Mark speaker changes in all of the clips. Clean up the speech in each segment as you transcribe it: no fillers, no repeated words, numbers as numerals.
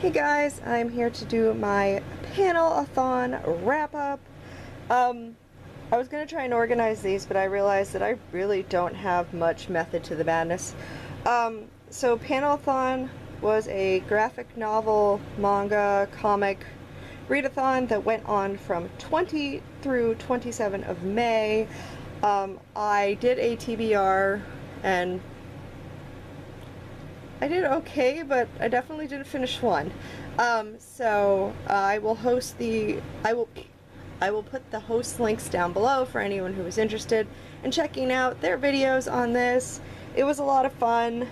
Speaker 1: Hey guys, I'm here to do my Panelathon wrap-up. I was going to try and organize these, but I realized that I really don't have much method to the madness. So Panelathon was a graphic novel, manga, comic readathon that went on from 20 through 27 of May. I did a TBR and I did okay, but I definitely didn't finish one. So I will host I will put the host links down below for anyone who is interested in checking out their videos on this. It was a lot of fun,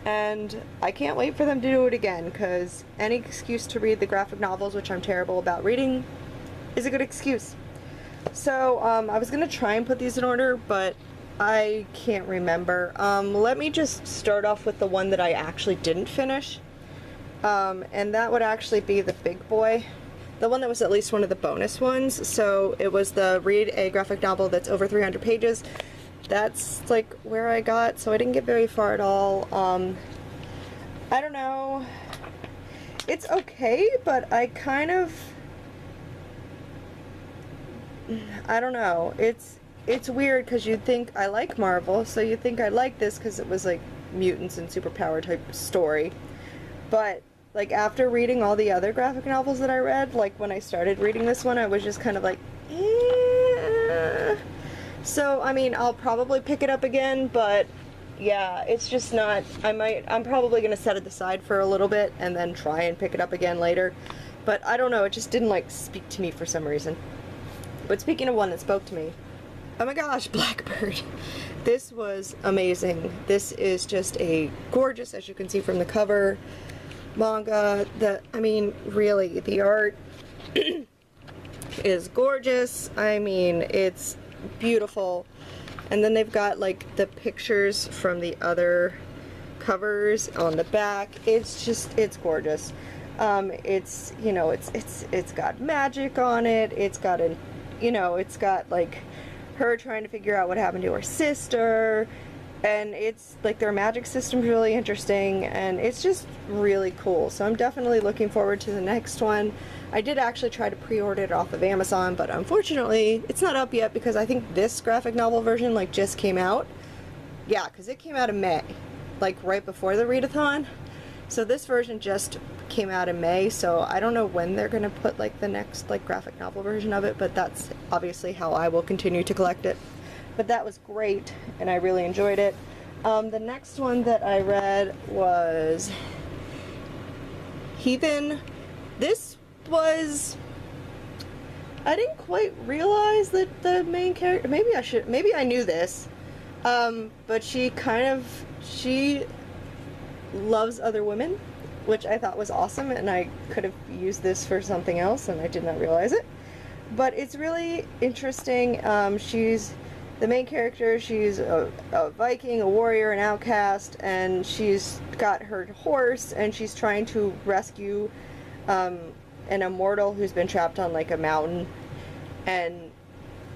Speaker 1: and I can't wait for them to do it again, because any excuse to read the graphic novels, which I'm terrible about reading, is a good excuse. So I was going to try and put these in order, but I can't remember. Let me just start off with the one that I actually didn't finish. And that would actually be the big boy. The one that was at least one of the bonus ones. So it was the read a graphic novel that's over 300 pages. That's like where I got, so I didn't get very far at all. I don't know. It's okay, but I don't know. It's weird because you'd think I like Marvel, so you'd think I like this because it was like mutants and superpower type story. But like after reading all the other graphic novels that I read, like when I started reading this one, I was just kind of like, eh. So I mean, I'll probably pick it up again, but yeah, it's just not. I'm probably gonna set it aside for a little bit and then try and pick it up again later. But I don't know, it just didn't like speak to me for some reason. But speaking of one that spoke to me, oh my gosh, Blackbird. This was amazing. This is just a gorgeous, as you can see from the cover, manga. I mean, really, the art is gorgeous. I mean, it's beautiful. And then they've got like the pictures from the other covers on the back. It's gorgeous. It's, you know, it's got magic on it. It's got it's got like her trying to figure out what happened to her sister, and it's like their magic system's really interesting, and it's just really cool. So I'm definitely looking forward to the next one. I did actually try to pre-order it off of Amazon, but unfortunately it's not up yet because I think this graphic novel version like just came out. Yeah, because it came out in May, like right before the readathon. So this version just came out in May, so I don't know when they're gonna put like the next like graphic novel version of it, but that's obviously how I will continue to collect it. But that was great, and I really enjoyed it. The next one that I read was Heathen. This was, I didn't quite realize that the main character, maybe I knew this, but she loves other women, which I thought was awesome, and I could have used this for something else and I did not realize it. But it's really interesting. She's the main character. She's a Viking, a warrior, an outcast, and she's got her horse, and she's trying to rescue an immortal who's been trapped on like a mountain. And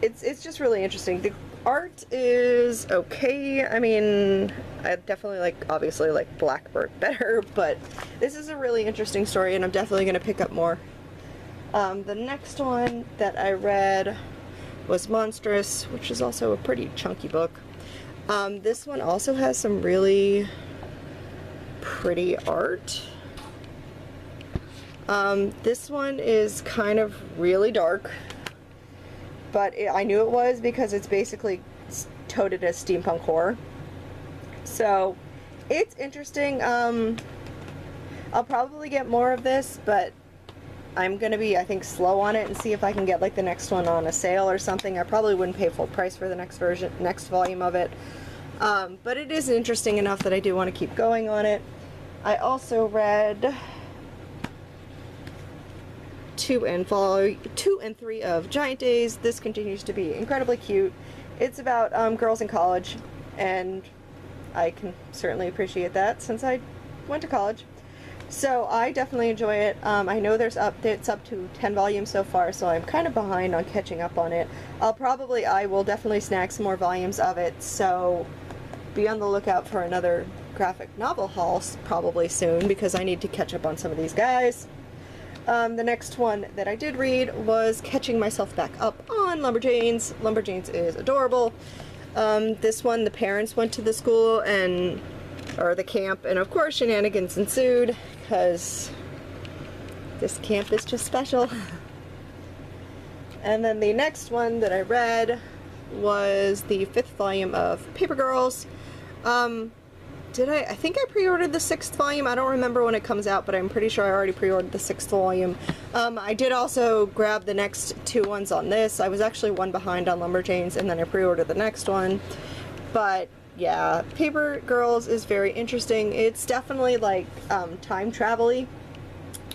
Speaker 1: it's just really interesting. The art is okay. I mean, I definitely obviously like Blackbird better, but this is a really interesting story, and I'm definitely going to pick up more. The next one that I read was Monstrous, which is also a pretty chunky book. This one also has some really pretty art. This one is kind of really dark, but I knew it was because it's basically touted as steampunk horror. So it's interesting. I'll probably get more of this, but I'm gonna be, I think, slow on it and see if I can get like the next one on a sale or something. I probably wouldn't pay full price for the next volume of it. But it is interesting enough that I do want to keep going on it. I also read 2 and 3 of Giant Days. This continues to be incredibly cute. It's about girls in college, and I can certainly appreciate that since I went to college. So I definitely enjoy it. I know it's up to 10 volumes so far, so I'm kind of behind on catching up on it. I will definitely snag some more volumes of it, so be on the lookout for another graphic novel haul probably soon, because I need to catch up on some of these guys. The next one that I did read was Catching Myself Back Up on Lumberjanes. Lumberjanes is adorable. This one, the parents went to the school or the camp, and of course shenanigans ensued, because this camp is just special. And then the next one that I read was the 5th volume of Paper Girls. I think I pre-ordered the 6th volume. I don't remember when it comes out, but I'm pretty sure I already pre-ordered the 6th volume. I did also grab the next 2 ones on this. I was actually one behind on Lumberjanes, and then I pre-ordered the next one. But yeah, Paper Girls is very interesting. It's definitely like time travel-y,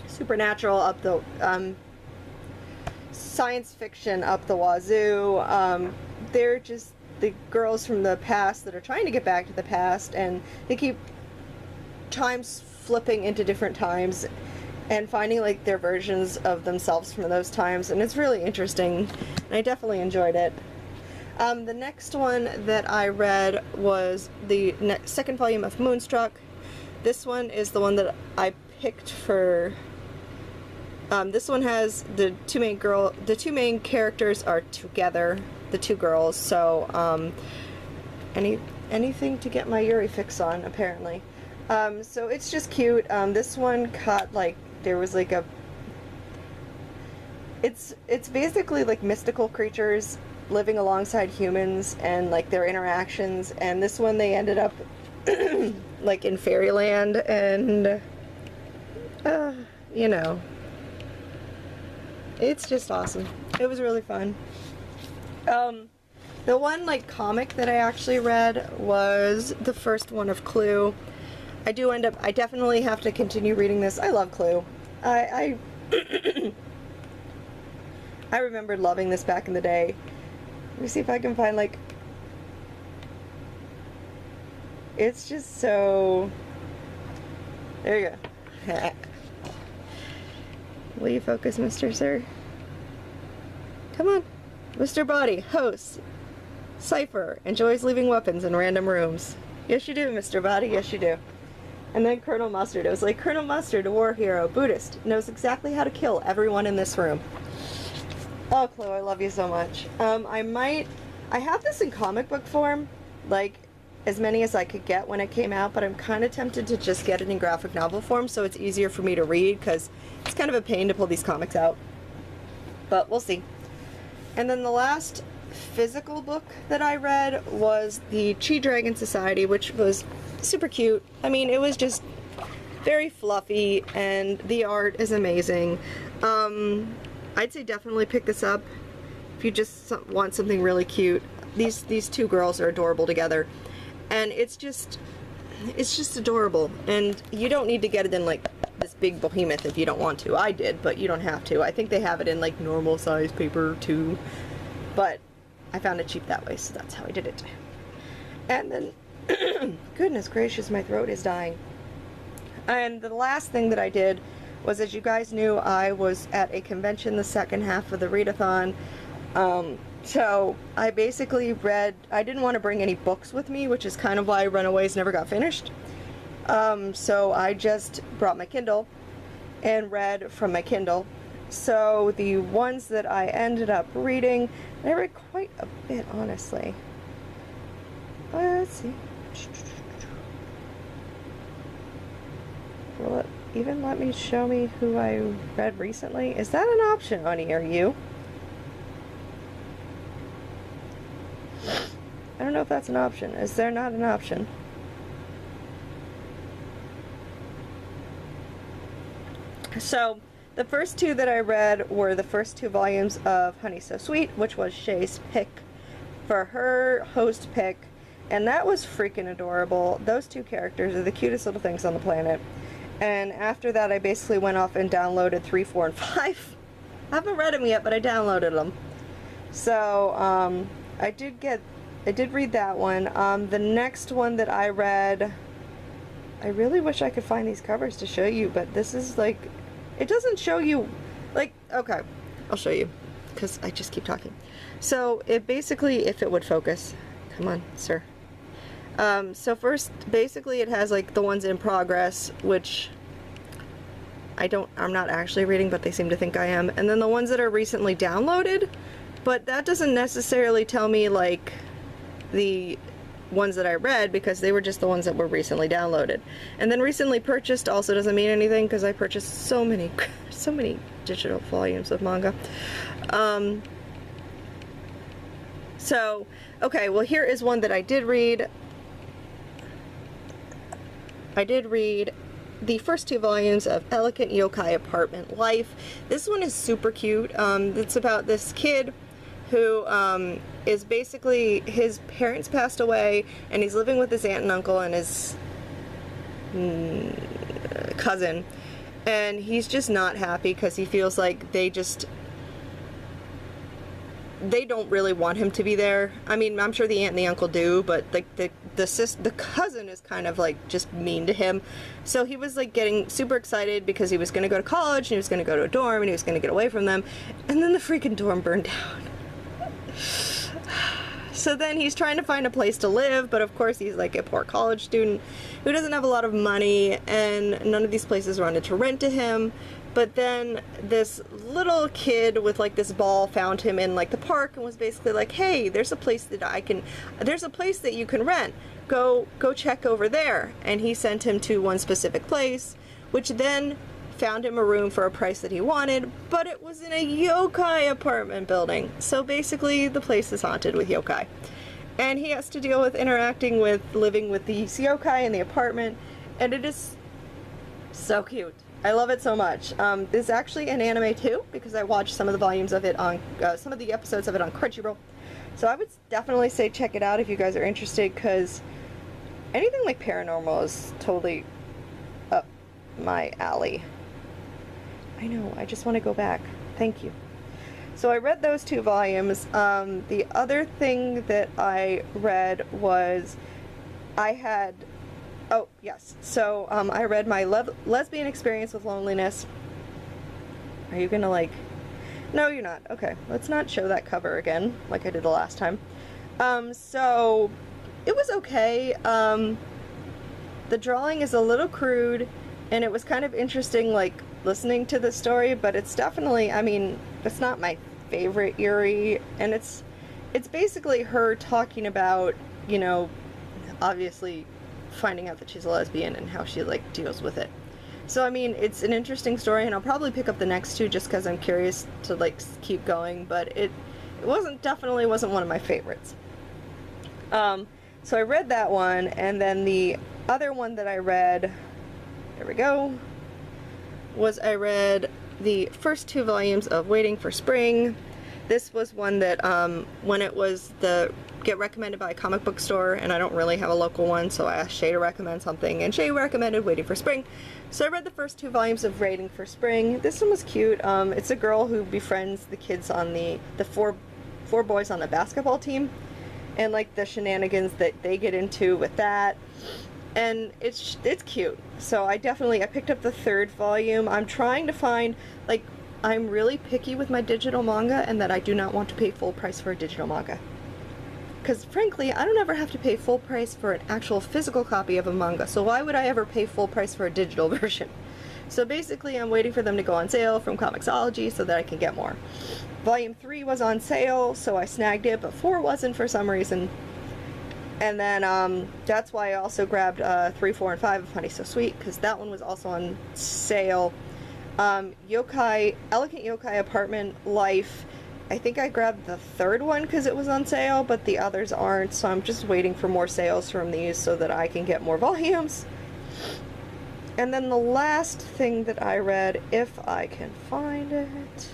Speaker 1: supernatural up the science fiction up the wazoo. They're just the girls from the past that are trying to get back to the past, and they keep times flipping into different times and finding like their versions of themselves from those times, and it's really interesting, and I definitely enjoyed it. The next one that I read was the 2nd volume of Moonstruck. This one is the one that I picked for this one has the two main characters are together, the 2 girls, so anything to get my Yuri fix on, apparently. So it's just cute. This one caught, like, there was like it's basically like mystical creatures living alongside humans and like their interactions, and this one they ended up like in fairyland, and you know, it's just awesome. It was really fun. The one like comic that I actually read was the first one of Clue. I definitely have to continue reading this. I love Clue. I I remembered loving this back in the day. Let me see if I can find, like, it's just so, there you go. Will you focus, Mr. Sir? Come on. Mr. Body, host, Cypher, enjoys leaving weapons in random rooms. Yes you do, Mr. Body, yes you do. And then Colonel Mustard. It was like, Colonel Mustard, a war hero, Buddhist, knows exactly how to kill everyone in this room. Oh, Chloe, I love you so much. I have this in comic book form, like, as many as I could get when it came out, but I'm kind of tempted to just get it in graphic novel form so it's easier for me to read, because it's kind of a pain to pull these comics out. But we'll see. And then the last physical book that I read was the Chi Dragon Society, which was super cute. I mean, it was just very fluffy, and the art is amazing. I'd say definitely pick this up if you just want something really cute. These 2 girls are adorable together, and it's just adorable, and you don't need to get it in like this big behemoth if you don't want to. I did, but you don't have to. I think they have it in like normal size paper too, but I found it cheap that way, so that's how I did it. And then goodness gracious, my throat is dying. And the last thing that I did was, as you guys knew, I was at a convention the second half of the readathon. So I basically read, I didn't want to bring any books with me, which is kind of why Runaways never got finished. So I just brought my Kindle and read from my Kindle. So the ones that I ended up reading, and I read quite a bit, honestly. Let's see. Will it even let me show me who I read recently? Is that an option, honey? Are you? I don't know if that's an option. Is there not an option? So, the first 2 that I read were the first 2 volumes of Honey So Sweet, which was Shae's pick for her host pick, and that was freaking adorable. Those 2 characters are the cutest little things on the planet. And after that, I basically went off and downloaded 3, 4, and 5. I haven't read them yet, but I downloaded them. So, I did read that one. The next one that I read, I really wish I could find these covers to show you, but this is like, it doesn't show you, like, okay, I'll show you, because I just keep talking. So, it basically, if it would focus, come on, sir. So first, basically it has like the ones in progress, which I'm not actually reading, but they seem to think I am. And then the ones that are recently downloaded, but that doesn't necessarily tell me like the ones that I read, because they were just the ones that were recently downloaded. And then recently purchased also doesn't mean anything, because I purchased so many digital volumes of manga. So, okay, well here is one that I did read. I did read the first 2 volumes of Elegant Yokai Apartment Life. This one is super cute. It's about this kid who is basically, his parents passed away and he's living with his aunt and uncle and his cousin, and he's just not happy because he feels like they don't really want him to be there. I mean, I'm sure the aunt and the uncle do, but like the cousin is kind of like just mean to him. So he was like getting super excited because he was going to go to college and he was going to go to a dorm and he was going to get away from them, and then the freaking dorm burned down. So then he's trying to find a place to live, but of course he's like a poor college student who doesn't have a lot of money, and none of these places wanted to rent to him. But then this little kid with like this ball found him in like the park and was basically like, hey, there's a place that you can rent. Go check over there. And he sent him to one specific place, which then found him a room for a price that he wanted, but it was in a yokai apartment building. So basically the place is haunted with yokai. And he has to deal with living with these yokai in the apartment, and it is so cute. I love it so much. There's actually an anime too, because I watched some of the volumes of it on, some of the episodes of it on Crunchyroll. So I would definitely say check it out if you guys are interested, because anything like paranormal is totally up my alley. I know, I just want to go back. Thank you. So I read those 2 volumes. The other thing that I read was oh, yes. So, I read my lesbian experience with loneliness. Are you gonna like... No, you're not. Okay, let's not show that cover again, like I did the last time. So, it was okay. The drawing is a little crude, and it was kind of interesting, like, listening to the story, but it's definitely, I mean, it's not my favorite Yuri, and it's basically her talking about, you know, obviously finding out that she's a lesbian and how she like deals with it. So I mean, it's an interesting story, and I'll probably pick up the next 2 just because I'm curious to like keep going, but it definitely wasn't one of my favorites. So I read that one, and then the other one that I read, there we go, was I read the first 2 volumes of Waiting for Spring. This was one that when it was get recommended by a comic book store, and I don't really have a local one, so I asked Shae to recommend something, and Shae recommended Waiting for Spring. So I read the first 2 volumes of Waiting for Spring. This one was cute. It's a girl who befriends the kids on the four boys on the basketball team, and like the shenanigans that they get into with that. And it's cute. So I picked up the 3rd volume. I'm trying to find, like, I'm really picky with my digital manga, and that I do not want to pay full price for a digital manga. Because frankly, I don't ever have to pay full price for an actual physical copy of a manga, so why would I ever pay full price for a digital version? So basically I'm waiting for them to go on sale from Comixology so that I can get more. Volume 3 was on sale, so I snagged it, but 4 wasn't for some reason. And then that's why I also grabbed 3, 4, and 5 of Honey So Sweet, because that one was also on sale. Elegant Yokai Apartment Life, I think I grabbed the 3rd one because it was on sale, but the others aren't, so I'm just waiting for more sales from these so that I can get more volumes. And then the last thing that I read, if I can find it,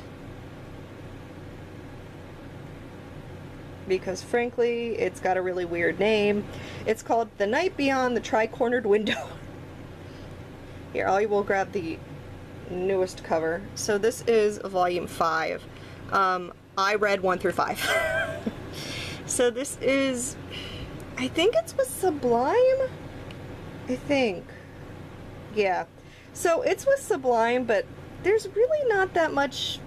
Speaker 1: because frankly it's got a really weird name. It's called The Night Beyond the Tri-Cornered Window. Here, I will grab the newest cover. So this is volume 5. I read 1 through 5. So this is, I think it's with Sublime? I think. Yeah. So it's with Sublime, but there's really not that much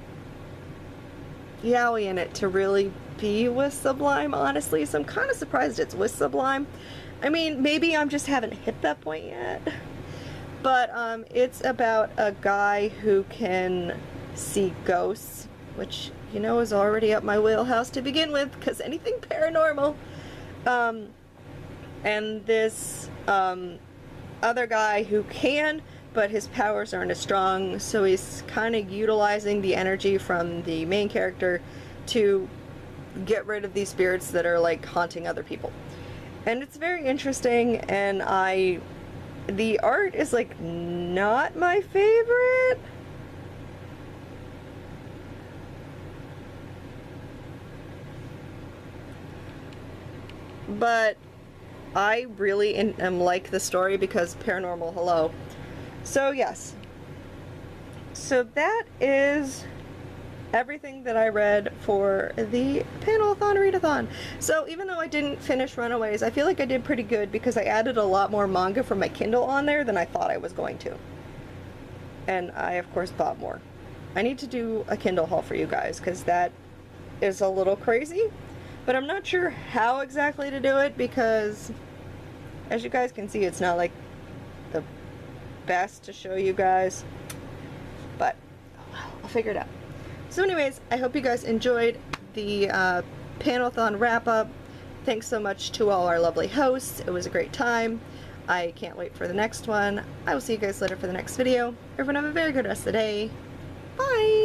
Speaker 1: yaoi in it to really be with Sublime, honestly, so I'm kind of surprised it's with Sublime. I mean, maybe I'm just haven't hit that point yet. But it's about a guy who can see ghosts, which, you know, is already up my wheelhouse to begin with, because anything paranormal. And this other guy who can, but his powers aren't as strong, so he's kind of utilizing the energy from the main character to get rid of these spirits that are like haunting other people. And it's very interesting, and the art is like not my favorite. But I really am like the story because paranormal, hello. So yes. So that is everything that I read for the Panelathon Readathon. So even though I didn't finish Runaways, I feel like I did pretty good because I added a lot more manga from my Kindle on there than I thought I was going to. And I, of course, bought more. I need to do a Kindle haul for you guys because that is a little crazy. But I'm not sure how exactly to do it because, as you guys can see, it's not like the best to show you guys. But, oh well, I'll figure it out. So anyways, I hope you guys enjoyed the Panelathon wrap-up. Thanks so much to all our lovely hosts. It was a great time. I can't wait for the next one. I will see you guys later for the next video. Everyone have a very good rest of the day. Bye!